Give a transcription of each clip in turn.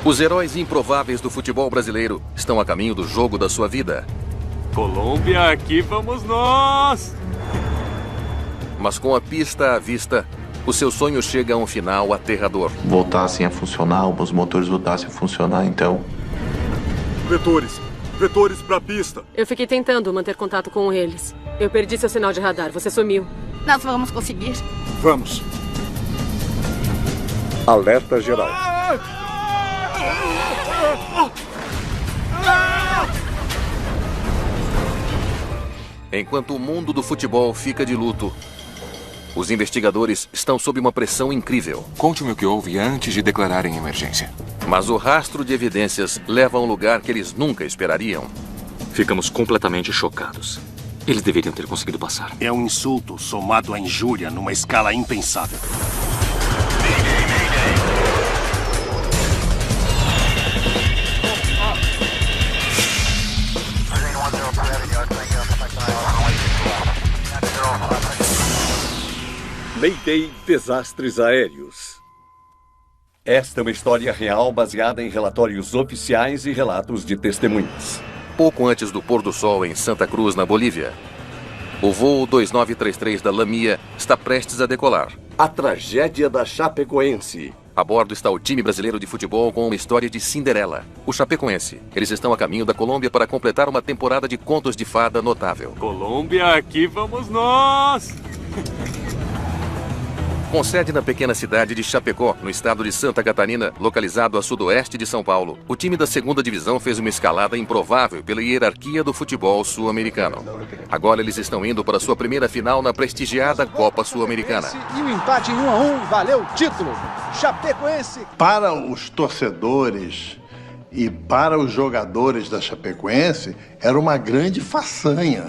Os heróis improváveis do futebol brasileiro estão a caminho do jogo da sua vida. Colômbia, aqui vamos nós! Mas com a pista à vista, o seu sonho chega a um final aterrador. Voltassem a funcionar, os motores voltassem a funcionar, então... Vetores pra pista. Eu fiquei tentando manter contato com eles. Eu perdi seu sinal de radar, você sumiu. Nós vamos conseguir. Vamos. Alerta geral. Enquanto o mundo do futebol fica de luto, os investigadores estão sob uma pressão incrível. Conte-me o que houve antes de declararem emergência. Mas o rastro de evidências leva a um lugar que eles nunca esperariam. Ficamos completamente chocados. Eles deveriam ter conseguido passar. É um insulto somado à injúria numa escala impensável. Mayday Desastres Aéreos. Esta é uma história real baseada em relatórios oficiais e relatos de testemunhas. Pouco antes do pôr do sol em Santa Cruz, na Bolívia, o voo 2933 da Lamia está prestes a decolar. A tragédia da Chapecoense. A bordo está o time brasileiro de futebol com uma história de Cinderela, o Chapecoense. Eles estão a caminho da Colômbia para completar uma temporada de contos de fada notável. Colômbia, aqui vamos nós! Com sede na pequena cidade de Chapecó, no estado de Santa Catarina, localizado a sudoeste de São Paulo, o time da segunda divisão fez uma escalada improvável pela hierarquia do futebol sul-americano. Agora eles estão indo para sua primeira final na prestigiada Copa Sul-Americana. E o empate em 1-1 valeu o título. Chapecoense. Para os torcedores e para os jogadores da Chapecoense, era uma grande façanha.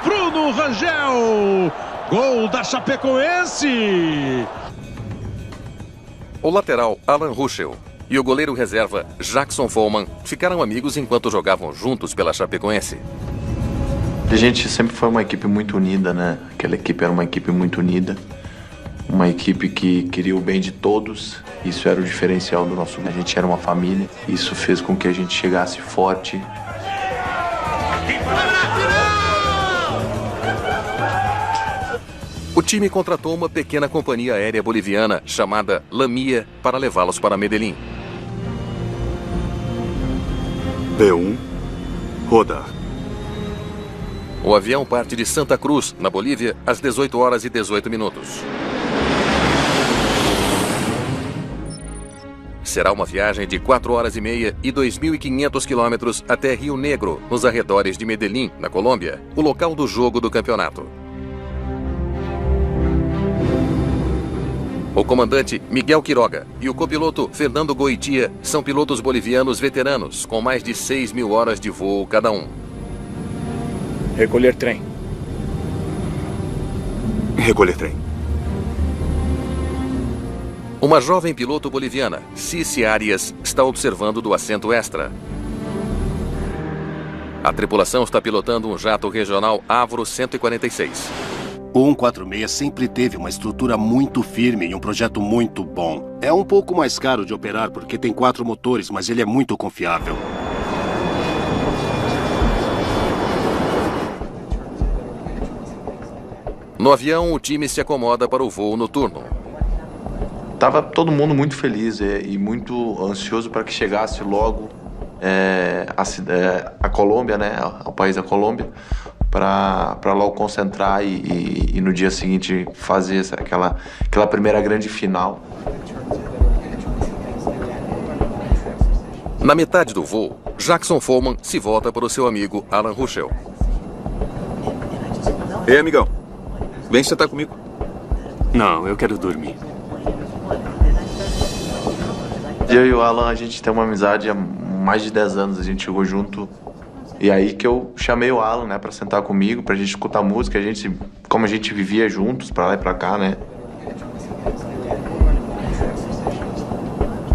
Bruno Rangel, gol da Chapecoense. O lateral Alan Ruschel e o goleiro reserva Jackson Follman ficaram amigos enquanto jogavam juntos pela Chapecoense. A gente sempre foi uma equipe muito unida, né? Aquela equipe era uma equipe muito unida, uma equipe que queria o bem de todos. Isso era o diferencial do nosso grupo. A gente era uma família. Isso fez com que a gente chegasse forte. O time contratou uma pequena companhia aérea boliviana chamada Lamia para levá-los para Medellín. B1, rodar. O avião parte de Santa Cruz, na Bolívia, às 18 horas e 18 minutos. Será uma viagem de 4 horas e meia e 2.500 quilômetros até Rio Negro, nos arredores de Medellín, na Colômbia, o local do jogo do campeonato. O comandante Miguel Quiroga e o copiloto Fernando Goitia são pilotos bolivianos veteranos, com mais de 6.000 horas de voo cada um. Recolher trem. Recolher trem. Uma jovem piloto boliviana, Cici Arias, está observando do assento extra. A tripulação está pilotando um jato regional Avro 146. O 146 sempre teve uma estrutura muito firme e um projeto muito bom. É um pouco mais caro de operar porque tem 4 motores, mas ele é muito confiável. No avião, o time se acomoda para o voo noturno. Tava todo mundo muito feliz e muito ansioso para que chegasse logo a Colômbia, né? O país da Colômbia, para logo concentrar e no dia seguinte fazer aquela primeira grande final. Na metade do voo, Jackson Follman se volta para o seu amigo Alan Ruschel. Ei, amigão. Vem sentar comigo. Não, eu quero dormir. Eu e o Alan, a gente tem uma amizade há mais de 10 anos. A gente chegou junto. E aí que eu chamei o Alan, né, pra sentar comigo, pra gente escutar música. Como a gente vivia juntos, pra lá e pra cá, né.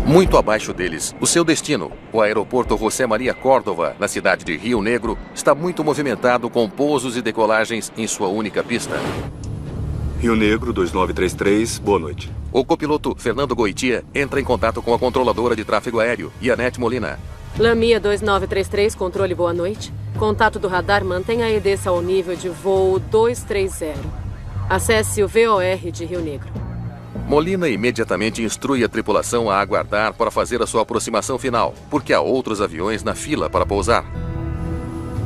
Muito abaixo deles, o seu destino, o aeroporto José Maria Córdova, na cidade de Rio Negro, está muito movimentado com pousos e decolagens em sua única pista. Rio Negro, 2933, boa noite. O copiloto Fernando Goitia entra em contato com a controladora de tráfego aéreo, Ianete Molina. Lamia 2933, controle, boa noite. Contato do radar, mantenha a EDESA ao nível de voo 230. Acesse o VOR de Rio Negro. Molina imediatamente instrui a tripulação a aguardar para fazer a sua aproximação final, porque há outros aviões na fila para pousar.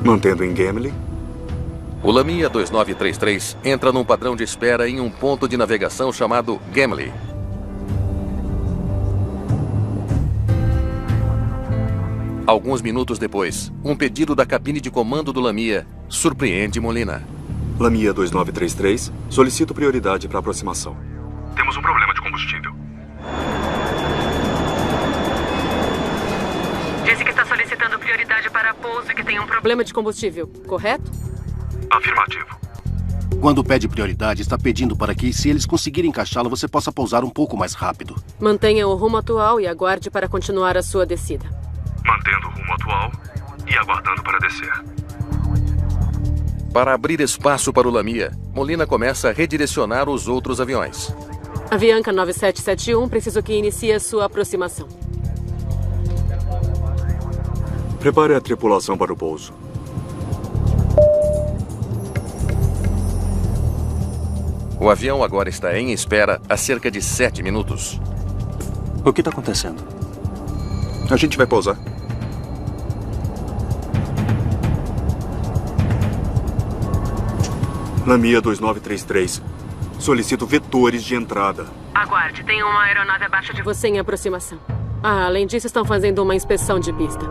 Mantendo em Gemely. O Lamia 2933 entra num padrão de espera em um ponto de navegação chamado Gemely. Alguns minutos depois, um pedido da cabine de comando do Lamia surpreende Molina. Lamia 2933, solicito prioridade para aproximação. Temos um problema de combustível. Disse que está solicitando prioridade para pouso e que tem um problema de combustível, correto? Afirmativo. Quando pede prioridade, está pedindo para que, se eles conseguirem encaixá-la, você possa pousar um pouco mais rápido. Mantenha o rumo atual e aguarde para continuar a sua descida. Mantendo o rumo atual e aguardando para descer. Para abrir espaço para o Lamia, Molina começa a redirecionar os outros aviões. Avianca 9771, preciso que inicie a sua aproximação. Prepare a tripulação para o pouso. O avião agora está em espera há cerca de 7 minutos. O que está acontecendo? A gente vai pousar. Lamia 2933. Solicito vetores de entrada. Aguarde, tem uma aeronave abaixo de você em aproximação. Além disso, estão fazendo uma inspeção de pista.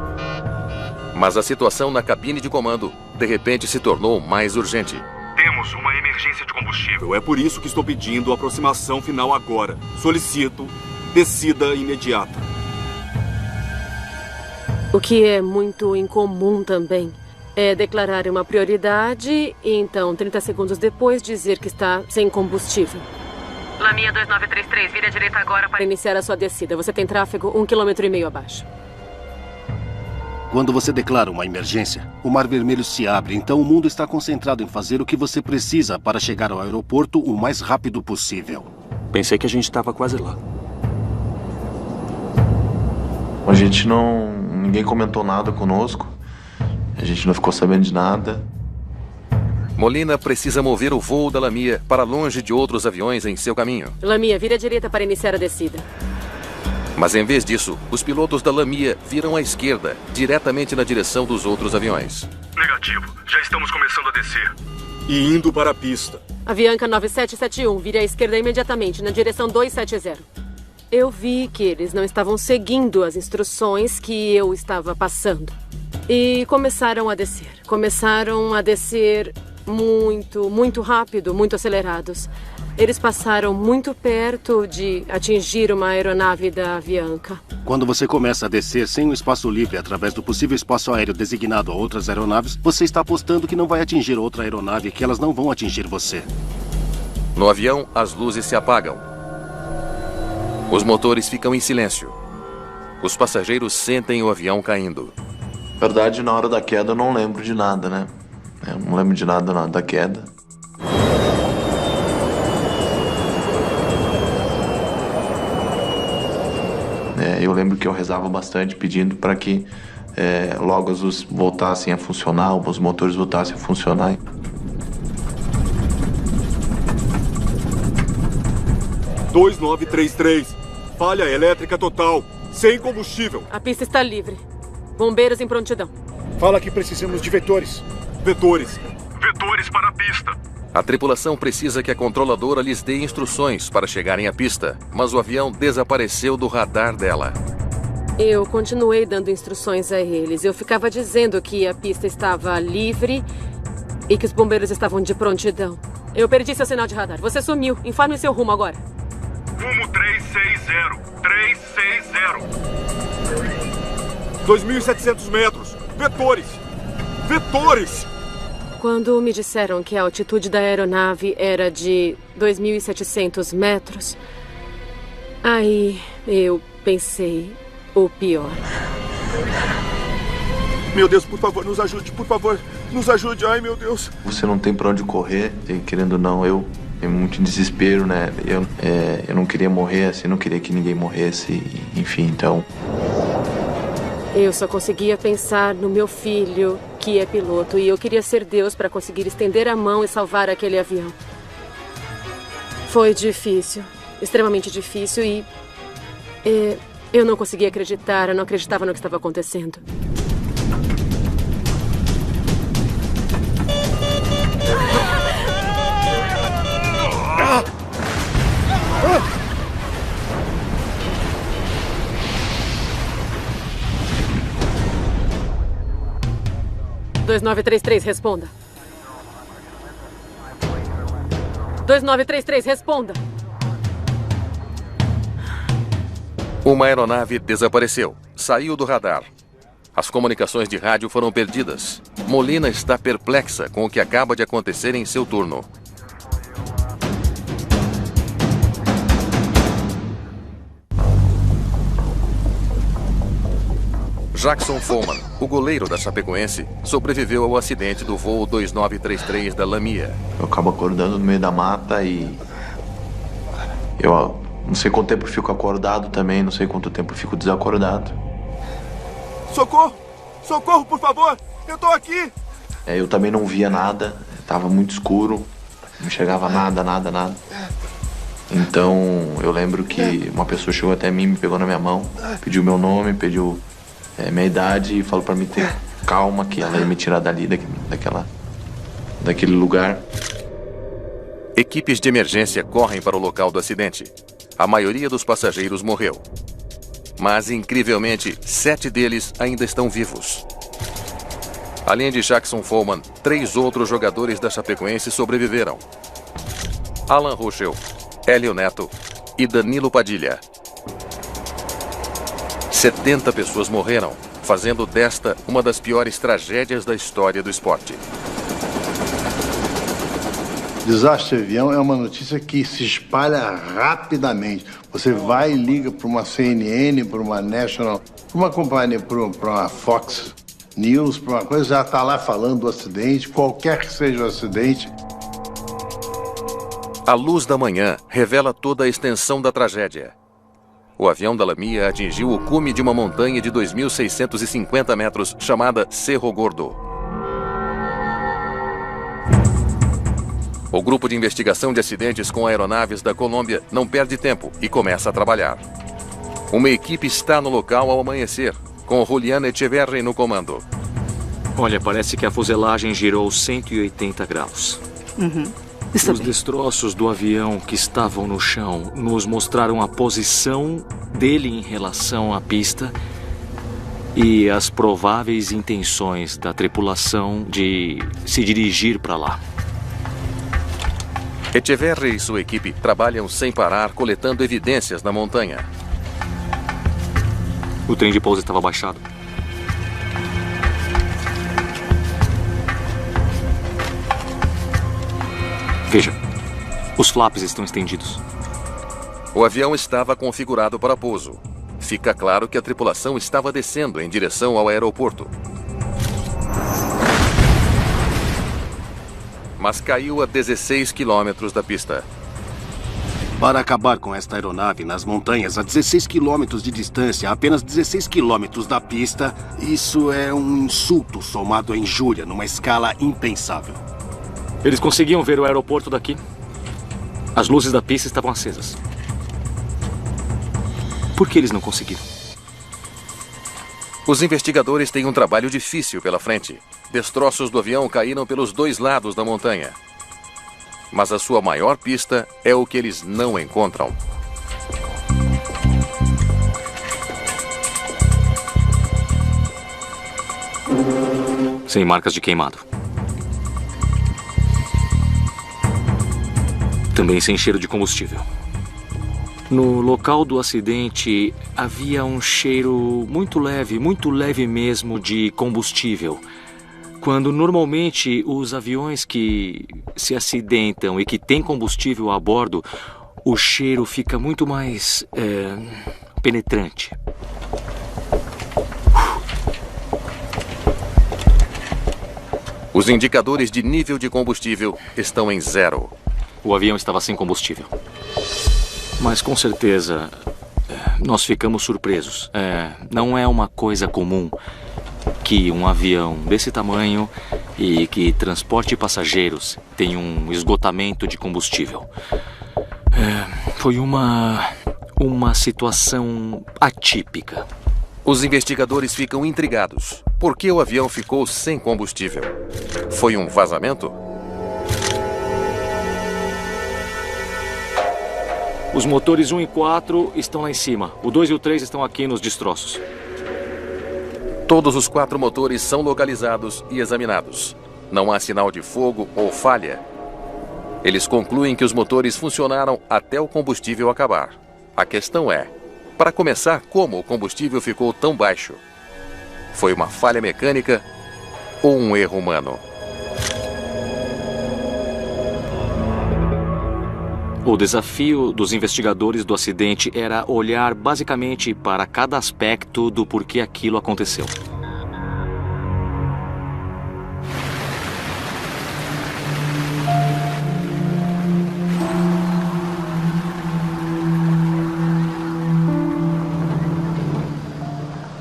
Mas a situação na cabine de comando, de repente, se tornou mais urgente. Temos uma emergência de combustível. É por isso que estou pedindo a aproximação final agora. Solicito descida imediata. O que é muito incomum também é declarar uma prioridade e então, 30 segundos depois, dizer que está sem combustível. Lamia 2933, vire à direita agora para iniciar a sua descida. Você tem tráfego 1,5 km abaixo. Quando você declara uma emergência, o Mar Vermelho se abre, então o mundo está concentrado em fazer o que você precisa para chegar ao aeroporto o mais rápido possível. Pensei que a gente estava quase lá. A gente não... Ninguém comentou nada conosco. A gente não ficou sabendo de nada. Molina precisa mover o voo da Lamia para longe de outros aviões em seu caminho. Lamia, vire à direita para iniciar a descida. Mas em vez disso, os pilotos da Lamia viram à esquerda, diretamente na direção dos outros aviões. Negativo. Já estamos começando a descer. E indo para a pista. Avianca 9771, vire à esquerda imediatamente, na direção 270. Eu vi que eles não estavam seguindo as instruções que eu estava passando. E começaram a descer. Começaram a descer muito rápido, muito acelerados. Eles passaram muito perto de atingir uma aeronave da Avianca. Quando você começa a descer sem um espaço livre através do possível espaço aéreo designado a outras aeronaves, você está apostando que não vai atingir outra aeronave e que elas não vão atingir você. No avião, as luzes se apagam. Os motores ficam em silêncio. Os passageiros sentem o avião caindo. Na verdade, na hora da queda eu não lembro de nada, né? Eu não lembro de nada na hora da queda. Eu lembro que eu rezava bastante pedindo para que logo as luzes voltassem a funcionar, os motores voltassem a funcionar. – 2933. Falha elétrica total. Sem combustível. A pista está livre. Bombeiros em prontidão. Fala que precisamos de vetores. Vetores. Vetores para a pista. A tripulação precisa que a controladora lhes dê instruções para chegarem à pista, mas o avião desapareceu do radar dela. Eu continuei dando instruções a eles. Eu ficava dizendo que a pista estava livre e que os bombeiros estavam de prontidão. Eu perdi seu sinal de radar. Você sumiu. Informe seu rumo agora. Rumo 360. 360. 2.700 metros. Vetores. Vetores. Quando me disseram que a altitude da aeronave era de 2.700 metros, aí eu pensei o pior. Meu Deus, por favor, nos ajude, por favor. Nos ajude, ai meu Deus. Você não tem pra onde correr, e querendo ou não, eu muito desespero, né? Eu não queria morrer assim, não queria que ninguém morresse, enfim, então... Eu só conseguia pensar no meu filho, que é piloto, e eu queria ser Deus para conseguir estender a mão e salvar aquele avião. Foi difícil, extremamente difícil, e eu não conseguia acreditar, eu não acreditava no que estava acontecendo. Ah! 2933, responda. 2933, responda. Uma aeronave desapareceu. Saiu do radar. As comunicações de rádio foram perdidas. Molina está perplexa com o que acaba de acontecer em seu turno. Jackson Follman, o goleiro da Chapecoense, sobreviveu ao acidente do voo 2933 da Lamia. Eu acabo acordando no meio da mata e... eu não sei quanto tempo eu fico acordado também, não sei quanto tempo eu fico desacordado. Socorro! Socorro, por favor! Eu tô aqui! Eu também não via nada, tava muito escuro, não enxergava nada. Então eu lembro que uma pessoa chegou até mim, me pegou na minha mão, pediu meu nome, pediu minha idade e falou pra mim ter calma, que ela ia me tirar dali, daquele lugar. Equipes de emergência correm para o local do acidente. A maioria dos passageiros morreu. Mas, incrivelmente, 7 deles ainda estão vivos. Além de Jackson Follman, 3 outros jogadores da Chapecoense sobreviveram. Alan Rochel, Hélio Neto e Danilo Padilha. 70 pessoas morreram, fazendo desta uma das piores tragédias da história do esporte. Desastre de avião é uma notícia que se espalha rapidamente. Você vai e liga para uma CNN, para uma National, para uma companhia, para uma Fox News, para uma coisa, já está lá falando do acidente, qualquer que seja o acidente. A luz da manhã revela toda a extensão da tragédia. O avião da Lamia atingiu o cume de uma montanha de 2.650 metros chamada Cerro Gordo. O grupo de investigação de acidentes com aeronaves da Colômbia não perde tempo e começa a trabalhar. Uma equipe está no local ao amanhecer, com Julián Echeverri no comando. Olha, parece que a fuselagem girou 180 graus. Os destroços do avião que estavam no chão nos mostraram a posição dele em relação à pista e as prováveis intenções da tripulação de se dirigir para lá. Echeverri e sua equipe trabalham sem parar, coletando evidências na montanha. O trem de pouso estava baixado. Veja, os flaps estão estendidos. O avião estava configurado para pouso. Fica claro que a tripulação estava descendo em direção ao aeroporto. Mas caiu a 16 quilômetros da pista. Para acabar com esta aeronave nas montanhas a 16 quilômetros de distância, a apenas 16 quilômetros da pista, isso é um insulto somado à injúria numa escala impensável. Eles conseguiam ver o aeroporto daqui. As luzes da pista estavam acesas. Por que eles não conseguiram? Os investigadores têm um trabalho difícil pela frente. Destroços do avião caíram pelos 2 lados da montanha. Mas a sua maior pista é o que eles não encontram. Sem marcas de queimado. Também sem cheiro de combustível. No local do acidente, havia um cheiro muito leve mesmo de combustível. Quando normalmente os aviões que se acidentam e que têm combustível a bordo, o cheiro fica muito mais penetrante. Os indicadores de nível de combustível estão em 0. O avião estava sem combustível. Mas com certeza, nós ficamos surpresos. Não é uma coisa comum que um avião desse tamanho e que transporte passageiros tenha um esgotamento de combustível. Foi uma situação atípica. Os investigadores ficam intrigados. Por que o avião ficou sem combustível? Foi um vazamento? Os motores 1 e 4 estão lá em cima. O 2 e o 3 estão aqui nos destroços. Todos os 4 motores são localizados e examinados. Não há sinal de fogo ou falha. Eles concluem que os motores funcionaram até o combustível acabar. A questão é, para começar, como o combustível ficou tão baixo? Foi uma falha mecânica ou um erro humano? O desafio dos investigadores do acidente era olhar basicamente para cada aspecto do porquê aquilo aconteceu.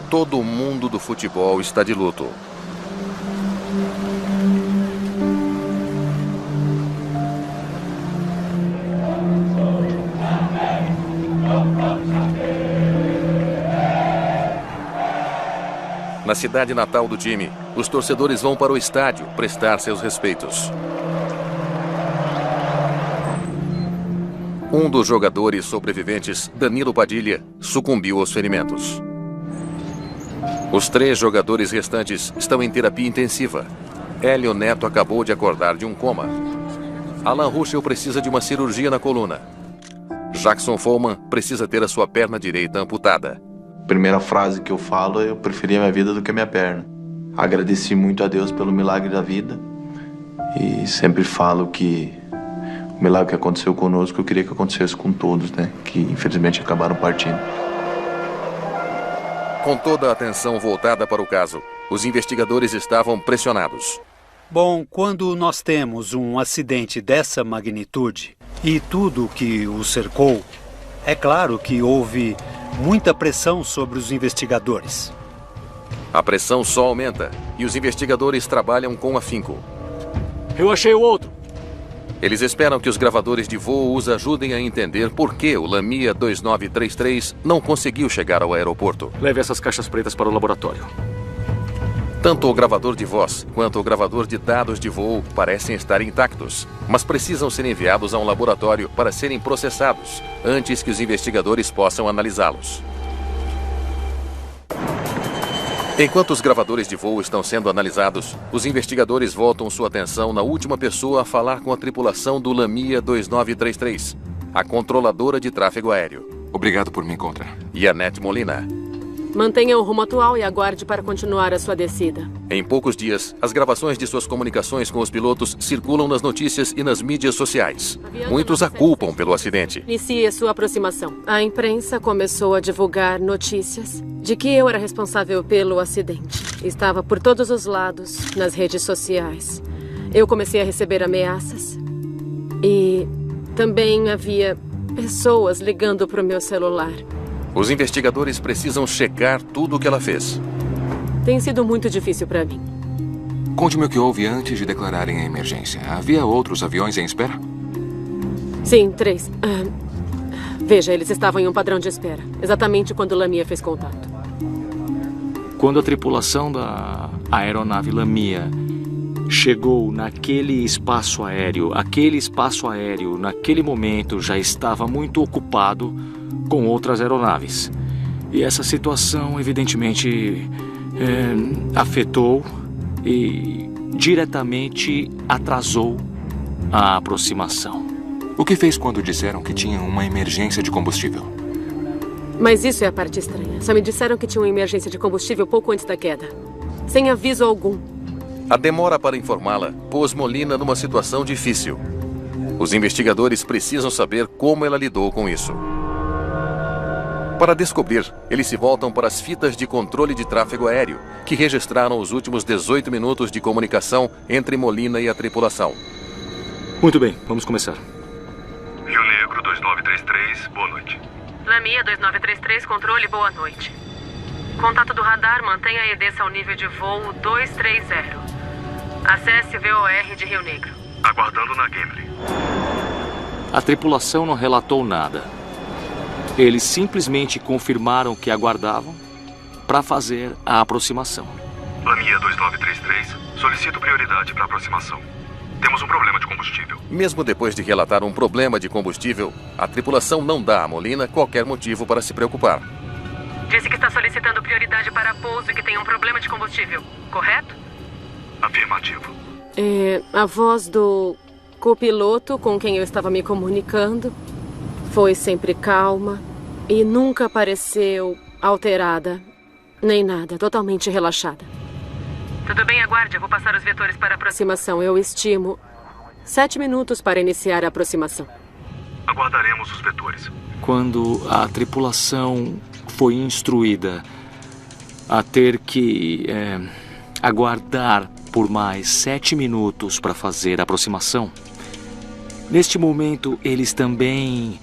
Todo o mundo do futebol está de luto. Na cidade natal do time, os torcedores vão para o estádio prestar seus respeitos. Um dos jogadores sobreviventes, Danilo Padilha, sucumbiu aos ferimentos. Os 3 jogadores restantes estão em terapia intensiva. Hélio Neto acabou de acordar de um coma. Alan Ruschel precisa de uma cirurgia na coluna. Jackson Follman precisa ter a sua perna direita amputada. Primeira frase que eu falo é: eu preferia minha vida do que minha perna. Agradeci muito a Deus pelo milagre da vida e sempre falo que o milagre que aconteceu conosco eu queria que acontecesse com todos, né? Que infelizmente acabaram partindo. Com toda a atenção voltada para o caso, os investigadores estavam pressionados. Bom, quando nós temos um acidente dessa magnitude e tudo que o cercou, é claro que houve muita pressão sobre os investigadores. A pressão só aumenta e os investigadores trabalham com afinco. Eu achei o outro. Eles esperam que os gravadores de voo os ajudem a entender por que o Lamia 2933 não conseguiu chegar ao aeroporto. Leve essas caixas pretas para o laboratório. Tanto o gravador de voz quanto o gravador de dados de voo parecem estar intactos, mas precisam ser enviados a um laboratório para serem processados antes que os investigadores possam analisá-los. Enquanto os gravadores de voo estão sendo analisados, os investigadores voltam sua atenção na última pessoa a falar com a tripulação do Lamia 2933, a controladora de tráfego aéreo. Obrigado por me encontrar. E Annette Molina. Mantenha o rumo atual e aguarde para continuar a sua descida. Em poucos dias, as gravações de suas comunicações com os pilotos circulam nas notícias e nas mídias sociais. Muitos a culpam pelo acidente. Inicie a sua aproximação. A imprensa começou a divulgar notícias de que eu era responsável pelo acidente. Estava por todos os lados, nas redes sociais. Eu comecei a receber ameaças. E também havia pessoas ligando para o meu celular. Os investigadores precisam checar tudo o que ela fez. Tem sido muito difícil para mim. Conte-me o que houve antes de declararem a emergência. Havia outros aviões em espera? Sim, 3. Veja, eles estavam em um padrão de espera. Exatamente quando Lamia fez contato. Quando a tripulação da aeronave Lamia chegou naquele espaço aéreo, naquele momento já estava muito ocupado com outras aeronaves. E essa situação, evidentemente, afetou e diretamente atrasou a aproximação. O que fez quando disseram que tinha uma emergência de combustível? Mas isso é a parte estranha. Só me disseram que tinha uma emergência de combustível pouco antes da queda. Sem aviso algum. A demora para informá-la pôs Molina numa situação difícil. Os investigadores precisam saber como ela lidou com isso. Para descobrir, eles se voltam para as fitas de controle de tráfego aéreo, que registraram os últimos 18 minutos de comunicação entre Molina e a tripulação. Muito bem, vamos começar. 2933, boa noite. Lamia 2933, controle, boa noite. Contato do radar, mantenha e desça ao nível de voo 230. Acesse VOR de Rio Negro. Aguardando na Gimli. A tripulação não relatou nada. Eles simplesmente confirmaram que aguardavam para fazer a aproximação. Lamia 2933, solicito prioridade para aproximação. Temos um problema de combustível. Mesmo depois de relatar um problema de combustível, a tripulação não dá a Molina qualquer motivo para se preocupar. Disse que está solicitando prioridade para pouso e que tem um problema de combustível, correto? Afirmativo. A voz do copiloto com quem eu estava me comunicando foi sempre calma e nunca pareceu alterada, nem nada, totalmente relaxada. Tudo bem, aguarde, eu vou passar os vetores para a aproximação. Eu estimo 7 minutos para iniciar a aproximação. Aguardaremos os vetores. Quando a tripulação foi instruída a ter que aguardar por mais 7 minutos para fazer a aproximação, neste momento eles também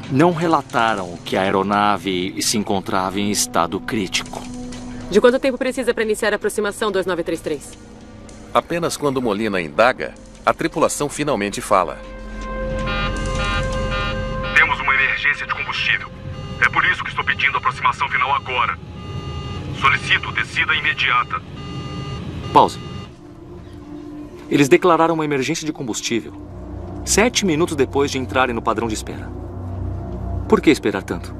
não relataram que a aeronave se encontrava em estado crítico. De quanto tempo precisa para iniciar a aproximação 2933? Apenas quando Molina indaga, a tripulação finalmente fala. Temos uma emergência de combustível. É por isso que estou pedindo a aproximação final agora. Solicito descida imediata. Pause. Eles declararam uma emergência de combustível 7 minutos depois de entrarem no padrão de espera. Por que esperar tanto?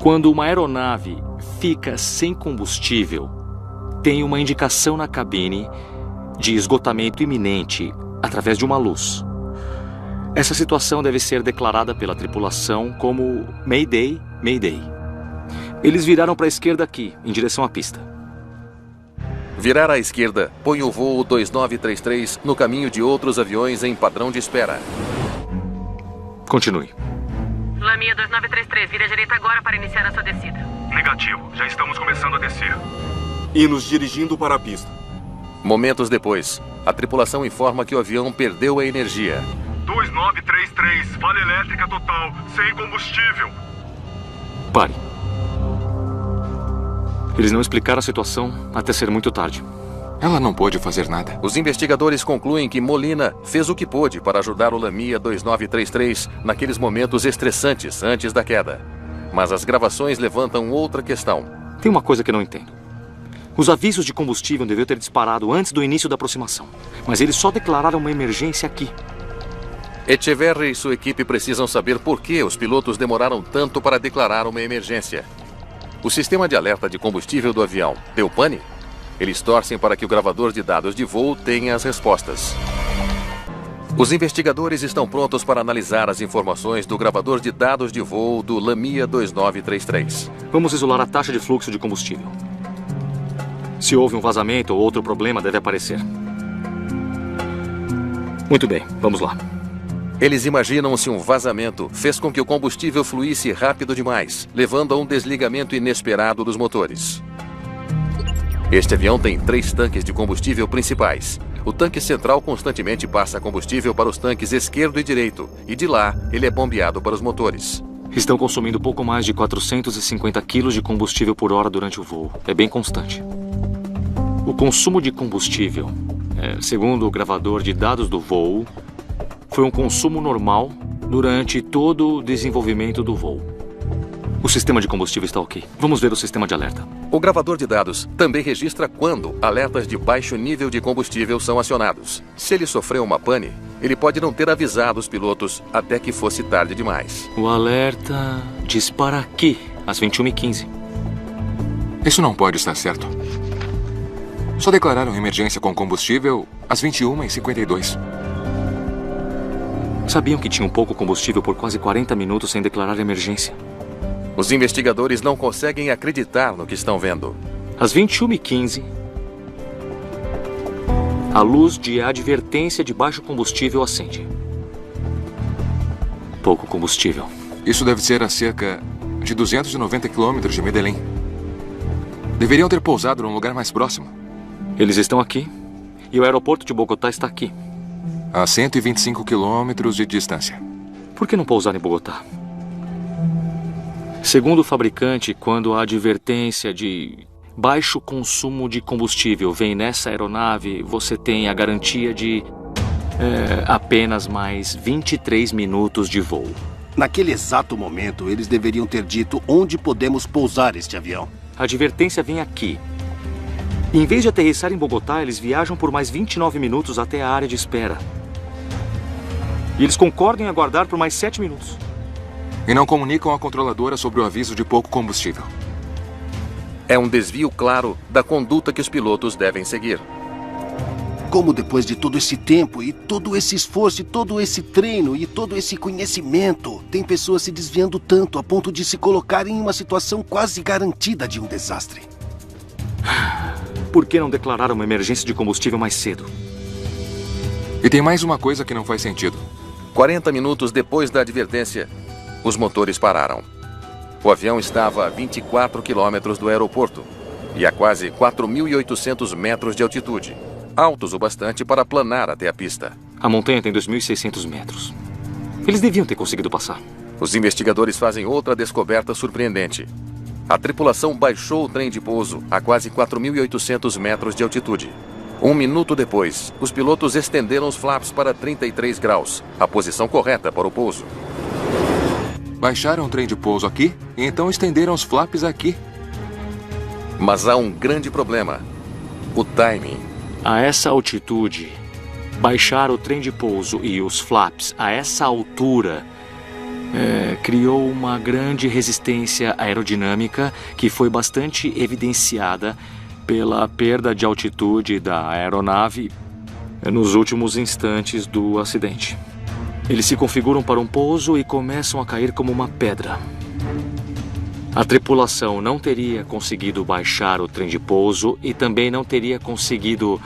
Quando uma aeronave fica sem combustível, tem uma indicação na cabine de esgotamento iminente através de uma luz. Essa situação deve ser declarada pela tripulação como Mayday, Mayday. Eles viraram para a esquerda aqui, em direção à pista. Virar à esquerda põe o voo 2933 no caminho de outros aviões em padrão de espera. Continue. Lamia 2933, vira à direita agora para iniciar a sua descida. Negativo, já estamos começando a descer. E nos dirigindo para a pista. Momentos depois, a tripulação informa que o avião perdeu a energia. 2933, falha elétrica total, sem combustível. Pare. Eles não explicaram a situação até ser muito tarde. Ela não pôde fazer nada. Os investigadores concluem que Molina fez o que pôde para ajudar o Lamia 2933 naqueles momentos estressantes antes da queda. Mas as gravações levantam outra questão. Tem uma coisa que eu não entendo. Os avisos de combustível deviam ter disparado antes do início da aproximação. Mas eles só declararam uma emergência aqui. Echeverri e sua equipe precisam saber por que os pilotos demoraram tanto para declarar uma emergência. O sistema de alerta de combustível do avião deu pane? Eles torcem para que o gravador de dados de voo tenha as respostas. Os investigadores estão prontos para analisar as informações do gravador de dados de voo do Lamia 2933. Vamos isolar a taxa de fluxo de combustível. Se houve um vazamento ou outro problema, deve aparecer. Muito bem, vamos lá. Eles imaginam se um vazamento fez com que o combustível fluísse rápido demais, levando a um desligamento inesperado dos motores. Este avião tem 3 tanques de combustível principais. O tanque central constantemente passa combustível para os tanques esquerdo e direito, e de lá ele é bombeado para os motores. Estão consumindo pouco mais de 450 quilos de combustível por hora durante o voo. É bem constante. O consumo de combustível, segundo o gravador de dados do voo, foi um consumo normal durante todo o desenvolvimento do voo. O sistema de combustível está ok. Vamos ver o sistema de alerta. O gravador de dados também registra quando alertas de baixo nível de combustível são acionados. Se ele sofreu uma pane, ele pode não ter avisado os pilotos até que fosse tarde demais. O alerta dispara aqui, às 21h15. Isso não pode estar certo. Só declararam emergência com combustível às 21h52. Sabiam que tinham pouco combustível por quase 40 minutos sem declarar emergência. Os investigadores não conseguem acreditar no que estão vendo. Às 21h15, a luz de advertência de baixo combustível acende. Pouco combustível. Isso deve ser a cerca de 290 quilômetros de Medellín. Deveriam ter pousado num lugar mais próximo. Eles estão aqui e o aeroporto de Bogotá está aqui. A 125 quilômetros de distância. Por que não pousar em Bogotá? Segundo o fabricante, quando a advertência de baixo consumo de combustível vem nessa aeronave, você tem a garantia de apenas mais 23 minutos de voo. Naquele exato momento, eles deveriam ter dito onde podemos pousar este avião. A advertência vem aqui. Em vez de aterrissar em Bogotá, eles viajam por mais 29 minutos até a área de espera. E eles concordam em aguardar por mais 7 minutos. E não comunicam à controladora sobre o aviso de pouco combustível. É um desvio claro da conduta que os pilotos devem seguir. Como depois de todo esse tempo e todo esse esforço e todo esse treino e todo esse conhecimento, tem pessoas se desviando tanto a ponto de se colocarem em uma situação quase garantida de um desastre? Por que não declarar uma emergência de combustível mais cedo? E tem mais uma coisa que não faz sentido. 40 minutos depois da advertência, os motores pararam. O avião estava a 24 quilômetros do aeroporto e a quase 4.800 metros de altitude, altos o bastante para planar até a pista. A montanha tem 2.600 metros. Eles deviam ter conseguido passar. Os investigadores fazem outra descoberta surpreendente. A tripulação baixou o trem de pouso a quase 4.800 metros de altitude. 1 minuto depois, os pilotos estenderam os flaps para 33 graus, a posição correta para o pouso. Baixaram o trem de pouso aqui e então estenderam os flaps aqui. Mas há um grande problema: o timing. A essa altitude, baixar o trem de pouso e os flaps a essa altura criou uma grande resistência aerodinâmica que foi bastante evidenciada pela perda de altitude da aeronave nos últimos instantes do acidente. Eles se configuram para um pouso e começam a cair como uma pedra. A tripulação não teria conseguido baixar o trem de pouso e também não teria conseguido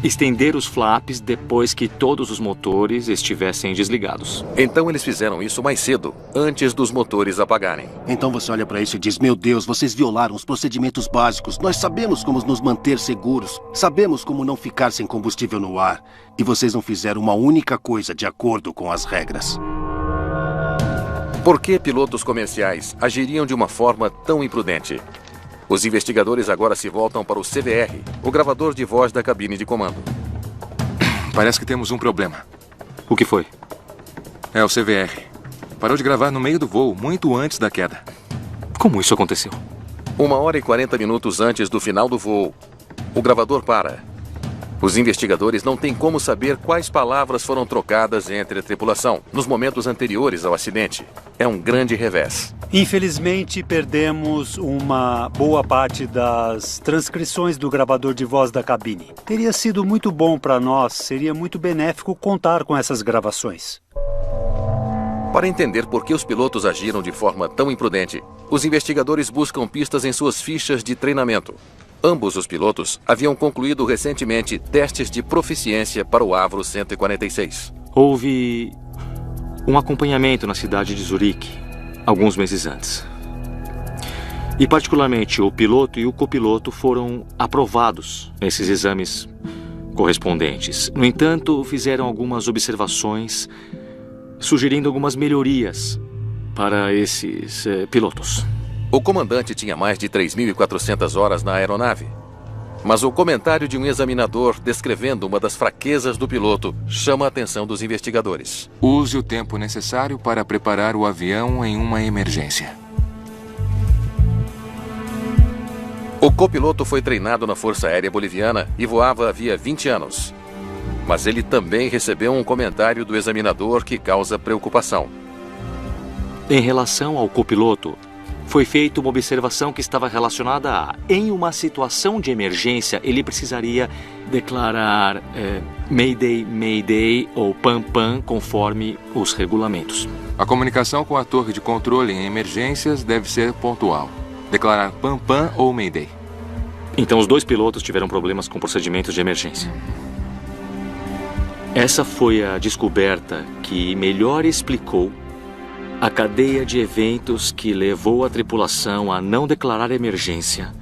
estender os flaps depois que todos os motores estivessem desligados. Então eles fizeram isso mais cedo, antes dos motores apagarem. Então você olha para isso e diz: meu Deus, vocês violaram os procedimentos básicos. Nós sabemos como nos manter seguros. Sabemos como não ficar sem combustível no ar. E vocês não fizeram uma única coisa de acordo com as regras. Por que pilotos comerciais agiriam de uma forma tão imprudente? Os investigadores agora se voltam para o CVR, o gravador de voz da cabine de comando. Parece que temos um problema. O que foi? É o CVR. Parou de gravar no meio do voo, muito antes da queda. Como isso aconteceu? 1 hora e 40 minutos antes do final do voo, o gravador para. Os investigadores não têm como saber quais palavras foram trocadas entre a tripulação nos momentos anteriores ao acidente. É um grande revés. Infelizmente, perdemos uma boa parte das transcrições do gravador de voz da cabine. Teria sido muito bom para nós, seria muito benéfico contar com essas gravações. Para entender por que os pilotos agiram de forma tão imprudente, os investigadores buscam pistas em suas fichas de treinamento. Ambos os pilotos haviam concluído recentemente testes de proficiência para o Avro 146. Houve um acompanhamento na cidade de Zurique, alguns meses antes. E particularmente o piloto e o copiloto foram aprovados nesses exames correspondentes. No entanto, fizeram algumas observações, sugerindo algumas melhorias para esses pilotos. O comandante tinha mais de 3.400 horas na aeronave. Mas o comentário de um examinador descrevendo uma das fraquezas do piloto chama a atenção dos investigadores. Use o tempo necessário para preparar o avião em uma emergência. O copiloto foi treinado na Força Aérea Boliviana e voava havia 20 anos. Mas ele também recebeu um comentário do examinador que causa preocupação. Em relação ao copiloto, foi feita uma observação que estava relacionada a, em uma situação de emergência, ele precisaria declarar Mayday, Mayday ou Pam Pam, conforme os regulamentos. A comunicação com a torre de controle em emergências deve ser pontual. Declarar Pam Pam ou Mayday. Então os dois pilotos tiveram problemas com procedimentos de emergência. Essa foi a descoberta que melhor explicou a cadeia de eventos que levou a tripulação a não declarar emergência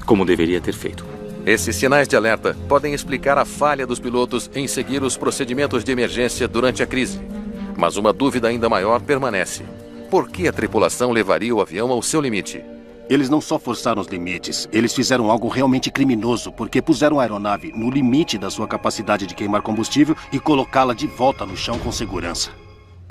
como deveria ter feito. Esses sinais de alerta podem explicar a falha dos pilotos em seguir os procedimentos de emergência durante a crise. Mas uma dúvida ainda maior permanece. Por que a tripulação levaria o avião ao seu limite? Eles não só forçaram os limites, eles fizeram algo realmente criminoso, porque puseram a aeronave no limite da sua capacidade de queimar combustível e colocá-la de volta no chão com segurança.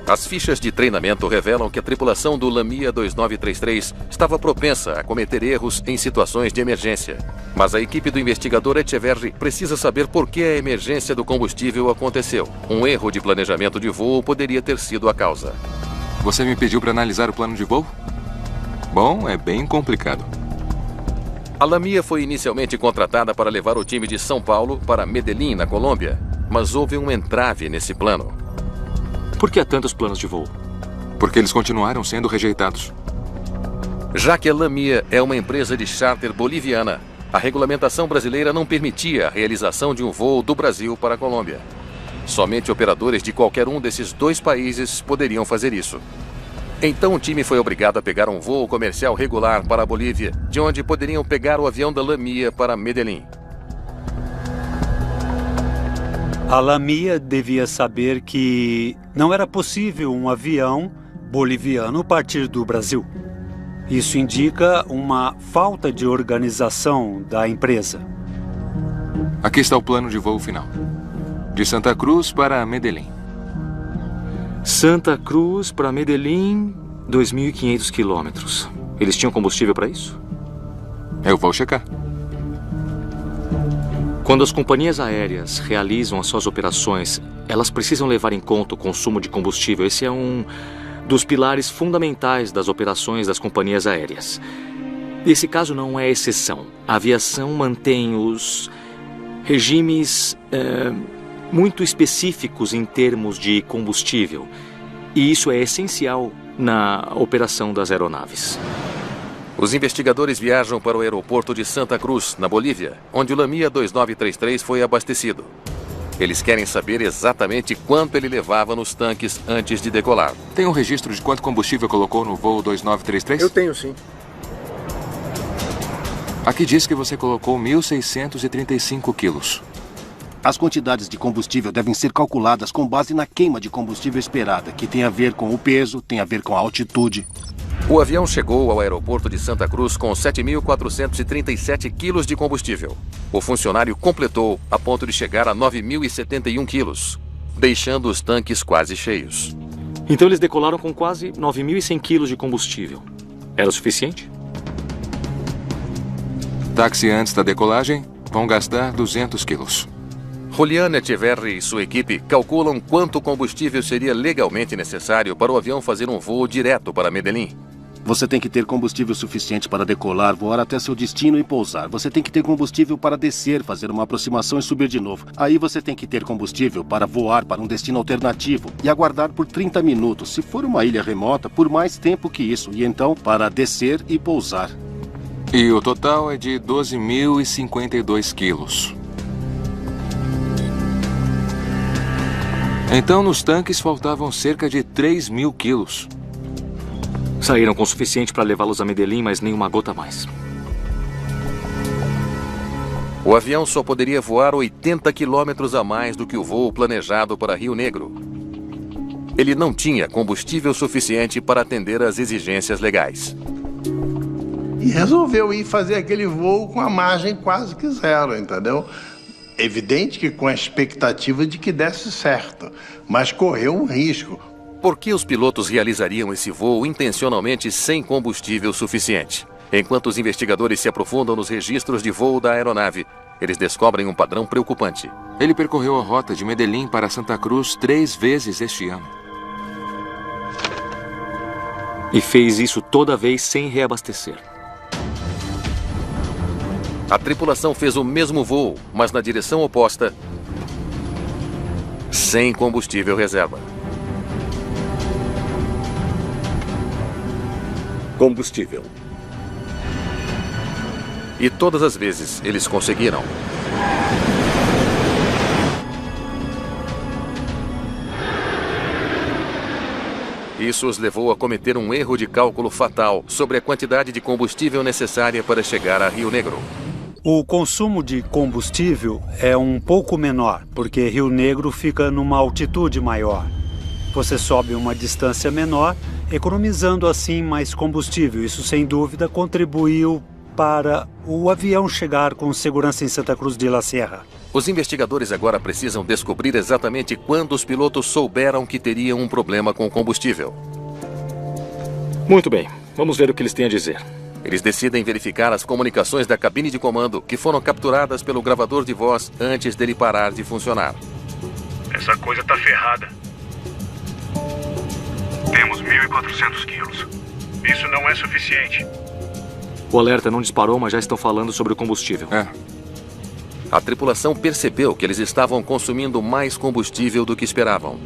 As fichas de treinamento revelam que a tripulação do Lamia 2933 estava propensa a cometer erros em situações de emergência. Mas a equipe do investigador Echeverri precisa saber por que a emergência do combustível aconteceu. Um erro de planejamento de voo poderia ter sido a causa. Você me pediu para analisar o plano de voo? Bom, é bem complicado. A Lamia foi inicialmente contratada para levar o time de São Paulo para Medellín, na Colômbia. Mas houve um entrave nesse plano. Por que há tantos planos de voo? Porque eles continuaram sendo rejeitados. Já que a Lamia é uma empresa de charter boliviana, a regulamentação brasileira não permitia a realização de um voo do Brasil para a Colômbia. Somente operadores de qualquer um desses dois países poderiam fazer isso. Então o time foi obrigado a pegar um voo comercial regular para a Bolívia, de onde poderiam pegar o avião da Lamia para Medellín. A Lamia devia saber que não era possível um avião boliviano partir do Brasil. Isso indica uma falta de organização da empresa. Aqui está o plano de voo final. De Santa Cruz para Medellín. Santa Cruz para Medellín, 2.500 quilômetros. Eles tinham combustível para isso? Eu vou checar. Quando as companhias aéreas realizam as suas operações, elas precisam levar em conta o consumo de combustível. Esse é um dos pilares fundamentais das operações das companhias aéreas. Esse caso não é exceção. A aviação mantém os regimes muito específicos em termos de combustível. E isso é essencial na operação das aeronaves. Os investigadores viajam para o aeroporto de Santa Cruz, na Bolívia, onde o Lamia 2933 foi abastecido. Eles querem saber exatamente quanto ele levava nos tanques antes de decolar. Tem um registro de quanto combustível colocou no voo 2933? Eu tenho, sim. Aqui diz que você colocou 1.635 quilos. As quantidades de combustível devem ser calculadas com base na queima de combustível esperada, que tem a ver com o peso, tem a ver com a altitude. O avião chegou ao aeroporto de Santa Cruz com 7.437 quilos de combustível. O funcionário completou a ponto de chegar a 9.071 quilos, deixando os tanques quase cheios. Então eles decolaram com quase 9.100 quilos de combustível. Era o suficiente? Táxi antes da decolagem vão gastar 200 quilos. Julián Echeverri e sua equipe calculam quanto combustível seria legalmente necessário para o avião fazer um voo direto para Medellín. Você tem que ter combustível suficiente para decolar, voar até seu destino e pousar. Você tem que ter combustível para descer, fazer uma aproximação e subir de novo. Aí você tem que ter combustível para voar para um destino alternativo e aguardar por 30 minutos. Se for uma ilha remota, por mais tempo que isso. E então, para descer e pousar. E o total é de 12.052 quilos. Então, nos tanques faltavam cerca de 3.000 quilos. Saíram com o suficiente para levá-los a Medellín, mas nem uma gota mais. O avião só poderia voar 80 quilômetros a mais do que o voo planejado para Rio Negro. Ele não tinha combustível suficiente para atender às exigências legais. E resolveu ir fazer aquele voo com a margem quase que zero, entendeu? Evidente que com a expectativa de que desse certo, mas correu um risco. Por que os pilotos realizariam esse voo intencionalmente sem combustível suficiente? Enquanto os investigadores se aprofundam nos registros de voo da aeronave, eles descobrem um padrão preocupante. Ele percorreu a rota de Medellín para Santa Cruz 3 vezes este ano. E fez isso toda vez sem reabastecer. A tripulação fez o mesmo voo, mas na direção oposta, sem combustível reserva. Combustível. E todas as vezes eles conseguiram. Isso os levou a cometer um erro de cálculo fatal sobre a quantidade de combustível necessária para chegar a Rio Negro. O consumo de combustível é um pouco menor, porque Rio Negro fica numa altitude maior. Você sobe uma distância menor, economizando assim mais combustível. Isso, sem dúvida, contribuiu para o avião chegar com segurança em Santa Cruz de la Sierra. Os investigadores agora precisam descobrir exatamente quando os pilotos souberam que teriam um problema com o combustível. Muito bem, vamos ver o que eles têm a dizer. Eles decidem verificar as comunicações da cabine de comando, que foram capturadas pelo gravador de voz antes dele parar de funcionar. Essa coisa tá ferrada. Temos 1.400 quilos. Isso não é suficiente. O alerta não disparou, mas já estão falando sobre o combustível. A tripulação percebeu que eles estavam consumindo mais combustível do que esperavam.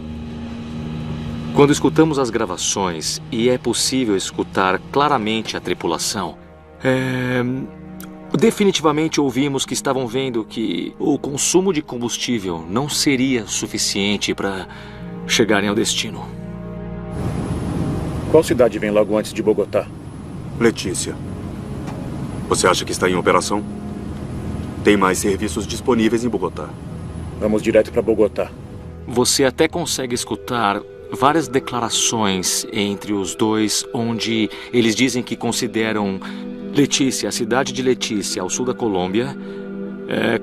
Quando escutamos as gravações e é possível escutar claramente a tripulação, definitivamente ouvimos que estavam vendo que o consumo de combustível não seria suficiente para chegarem ao destino. Qual cidade vem logo antes de Bogotá? Letícia. Você acha que está em operação? Tem mais serviços disponíveis em Bogotá. Vamos direto para Bogotá. Você até consegue escutar várias declarações entre os dois, onde eles dizem que consideram Letícia, a cidade de Letícia, ao sul da Colômbia,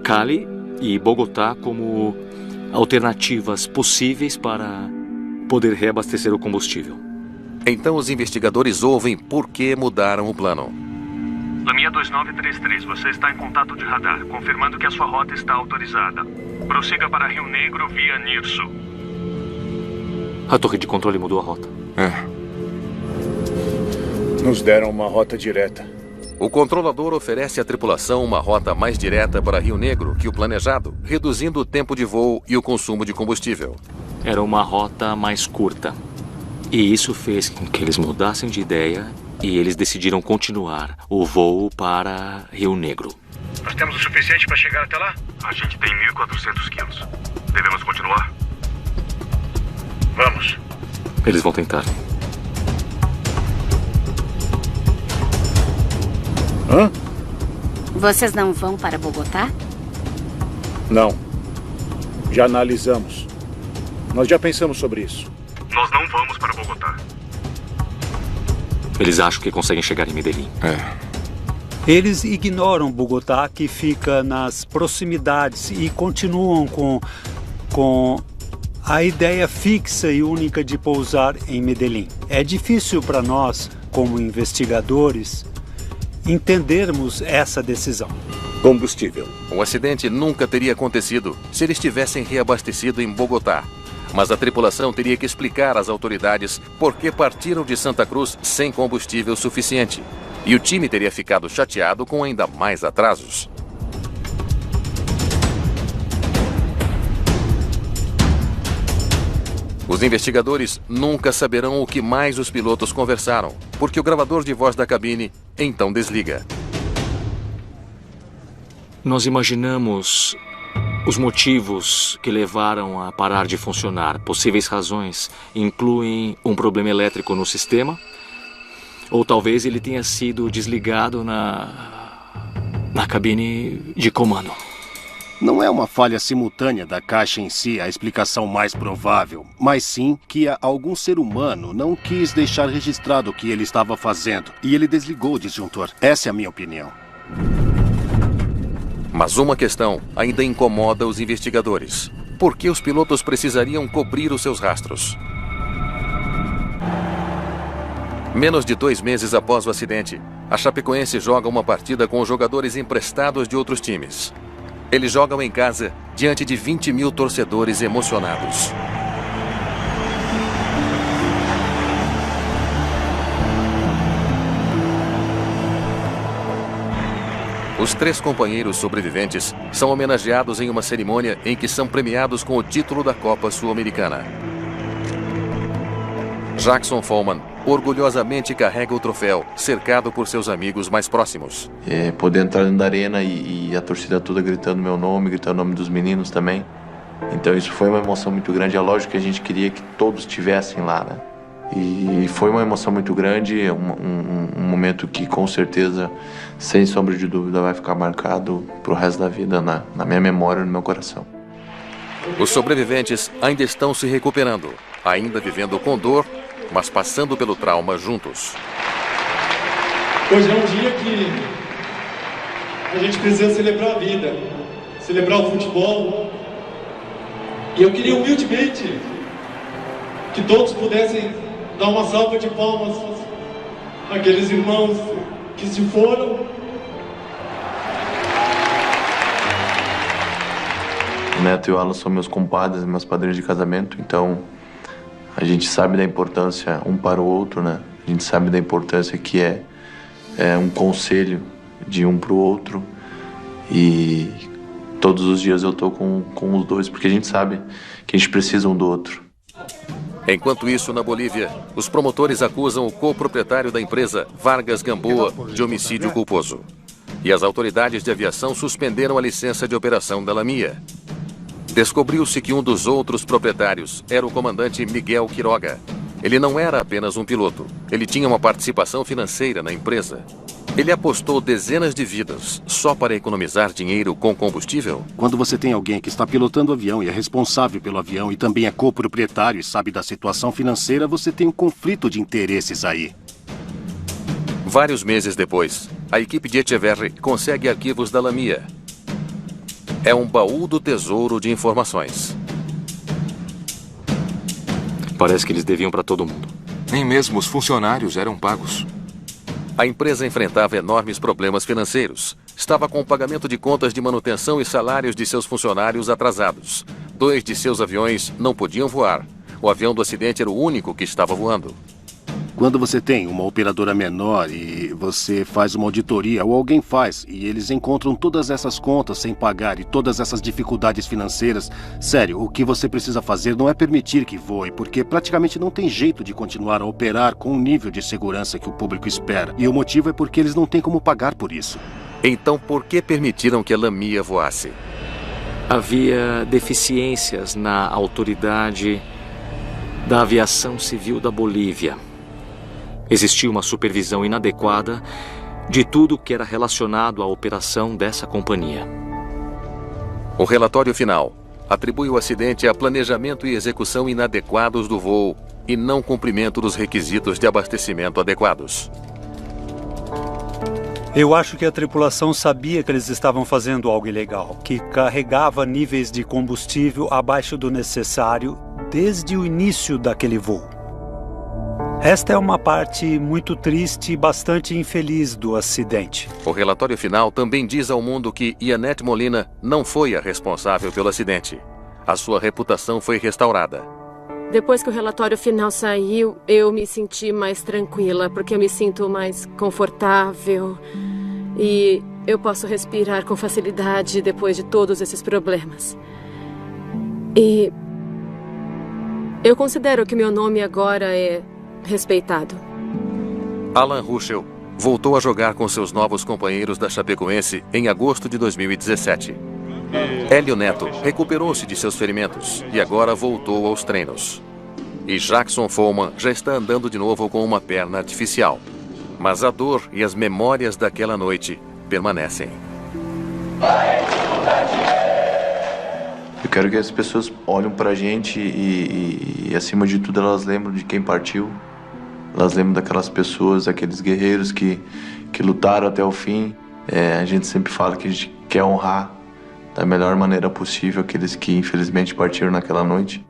Cali e Bogotá como alternativas possíveis para poder reabastecer o combustível. Então os investigadores ouvem por que mudaram o plano. Lamia 2933, você está em contato de radar, confirmando que a sua rota está autorizada. Prossiga para Rio Negro via Nirso. A torre de controle mudou a rota. Nos deram uma rota direta. O controlador oferece à tripulação uma rota mais direta para Rio Negro que o planejado, reduzindo o tempo de voo e o consumo de combustível. Era uma rota mais curta. E isso fez com que eles mudassem de ideia e eles decidiram continuar o voo para Rio Negro. Nós temos o suficiente para chegar até lá? A gente tem 1.400 quilos. Devemos continuar? Vamos. Eles vão tentar. Vocês não vão para Bogotá? Não. Já analisamos. Nós já pensamos sobre isso. Nós não vamos para Bogotá. Eles acham que conseguem chegar em Medellín. Eles ignoram Bogotá, que fica nas proximidades, e continuam com a ideia fixa e única de pousar em Medellín. É difícil para nós, como investigadores, entendermos essa decisão. Combustível. O acidente nunca teria acontecido se eles tivessem reabastecido em Bogotá. Mas a tripulação teria que explicar às autoridades por que partiram de Santa Cruz sem combustível suficiente. E o time teria ficado chateado com ainda mais atrasos. Os investigadores nunca saberão o que mais os pilotos conversaram, porque o gravador de voz da cabine então desliga. Nós imaginamos os motivos que levaram a parar de funcionar. Possíveis razões incluem um problema elétrico no sistema, ou talvez ele tenha sido desligado na cabine de comando. Não é uma falha simultânea da caixa em si a explicação mais provável, mas sim que algum ser humano não quis deixar registrado o que ele estava fazendo e ele desligou o disjuntor. Essa é a minha opinião. Mas uma questão ainda incomoda os investigadores. Por que os pilotos precisariam cobrir os seus rastros? Menos de 2 meses após o acidente, a Chapecoense joga uma partida com os jogadores emprestados de outros times. Eles jogam em casa diante de 20 mil torcedores emocionados. Os 3 companheiros sobreviventes são homenageados em uma cerimônia em que são premiados com o título da Copa Sul-Americana. Jackson Follman orgulhosamente carrega o troféu, cercado por seus amigos mais próximos. Poder entrar dentro da arena e a torcida toda gritando meu nome, gritando o nome dos meninos também. Então isso foi uma emoção muito grande. É lógico que a gente queria que todos estivessem lá, né? E foi uma emoção muito grande, um momento que com certeza, sem sombra de dúvida, vai ficar marcado pro resto da vida na minha memória e no meu coração. Os sobreviventes ainda estão se recuperando, ainda vivendo com dor, mas passando pelo trauma juntos. Hoje é um dia que a gente precisa celebrar a vida, celebrar o futebol. E eu queria humildemente que todos pudessem dar uma salva de palmas àqueles irmãos que se foram. O Neto e o Alan são meus compadres, meus padrinhos de casamento, então a gente sabe da importância um para o outro, né? A gente sabe da importância que é um conselho de um para o outro, e todos os dias eu tô com os dois, porque a gente sabe que a gente precisa um do outro. Enquanto isso, na Bolívia, os promotores acusam o coproprietário da empresa, Vargas Gamboa, de homicídio culposo. E as autoridades de aviação suspenderam a licença de operação da Lamia. Descobriu-se que um dos outros proprietários era o comandante Miguel Quiroga. Ele não era apenas um piloto, ele tinha uma participação financeira na empresa. Ele apostou dezenas de vidas só para economizar dinheiro com combustível? Quando você tem alguém que está pilotando o avião e é responsável pelo avião e também é coproprietário e sabe da situação financeira, você tem um conflito de interesses aí. Vários meses depois, a equipe de Echeverri consegue arquivos da Lamia. É um baú do tesouro de informações. Parece que eles deviam para todo mundo. Nem mesmo os funcionários eram pagos. A empresa enfrentava enormes problemas financeiros. Estava com o pagamento de contas de manutenção e salários de seus funcionários atrasados. 2 de seus aviões não podiam voar. O avião do acidente era o único que estava voando. Quando você tem uma operadora menor e você faz uma auditoria, ou alguém faz, e eles encontram todas essas contas sem pagar e todas essas dificuldades financeiras, sério, o que você precisa fazer não é permitir que voe, porque praticamente não tem jeito de continuar a operar com o nível de segurança que o público espera. E o motivo é porque eles não têm como pagar por isso. Então, por que permitiram que a Lamia voasse? Havia deficiências na autoridade da aviação civil da Bolívia. Existia uma supervisão inadequada de tudo que era relacionado à operação dessa companhia. O relatório final atribui o acidente a planejamento e execução inadequados do voo e não cumprimento dos requisitos de abastecimento adequados. Eu acho que a tripulação sabia que eles estavam fazendo algo ilegal, que carregava níveis de combustível abaixo do necessário desde o início daquele voo. Esta é uma parte muito triste e bastante infeliz do acidente. O relatório final também diz ao mundo que Ianete Molina não foi a responsável pelo acidente. A sua reputação foi restaurada. Depois que o relatório final saiu, eu me senti mais tranquila, porque eu me sinto mais confortável e eu posso respirar com facilidade depois de todos esses problemas. E eu considero que meu nome agora é respeitado. Alan Ruschel voltou a jogar com seus novos companheiros da Chapecoense em agosto de 2017. Hélio Neto recuperou-se de seus ferimentos e agora voltou aos treinos. E Jackson Follman já está andando de novo com uma perna artificial. Mas a dor e as memórias daquela noite permanecem. Eu quero que as pessoas olhem pra gente e acima de tudo, elas lembram de quem partiu. Elas lembram daquelas pessoas, aqueles guerreiros que lutaram até o fim. A gente sempre fala que a gente quer honrar da melhor maneira possível aqueles que infelizmente partiram naquela noite.